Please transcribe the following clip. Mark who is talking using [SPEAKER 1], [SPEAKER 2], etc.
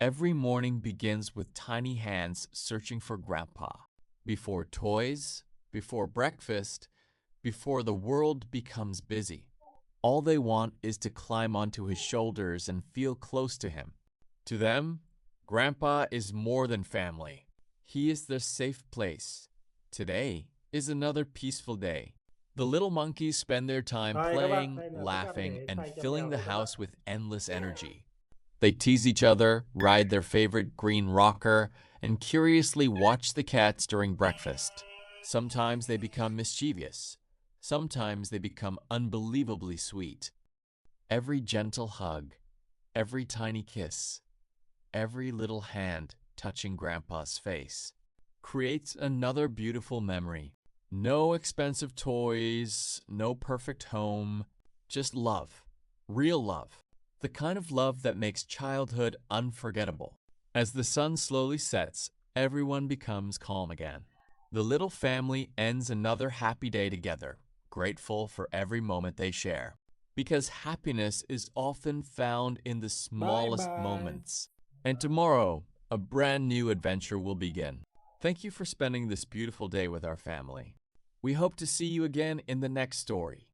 [SPEAKER 1] Every morning begins with tiny hands searching for Grandpa. Before toys, before breakfast, before the world becomes busy. All they want is to climb onto his shoulders and feel close to him. To them, Grandpa is more than family. He is their safe place. Today is another peaceful day. The little monkeys spend their time
[SPEAKER 2] Rồi các bạn,
[SPEAKER 1] playing,
[SPEAKER 2] đây là tất cả
[SPEAKER 1] laughing,
[SPEAKER 2] để
[SPEAKER 1] and
[SPEAKER 2] thay cho
[SPEAKER 1] filling
[SPEAKER 2] mèo
[SPEAKER 1] the
[SPEAKER 2] đây các bạn.
[SPEAKER 1] house with endless energy. They tease each other, ride their favorite green rocker, and curiously watch the cats during breakfast. Sometimes they become mischievous. Sometimes they become unbelievably sweet. Every gentle hug, every tiny kiss, every little hand touching Grandpa's face creates another beautiful memory. No expensive toys, no perfect home, just love, real love, the kind of love that makes childhood unforgettable. As the sun slowly sets, everyone becomes calm again. The little family ends another happy day together, grateful for every moment they share. Because happiness is often found in the
[SPEAKER 2] Bye
[SPEAKER 1] smallest
[SPEAKER 2] bye.
[SPEAKER 1] moments. And tomorrow, a brand new adventure will begin. Thank you for spending this beautiful day with our family. We hope to see you again in the next story.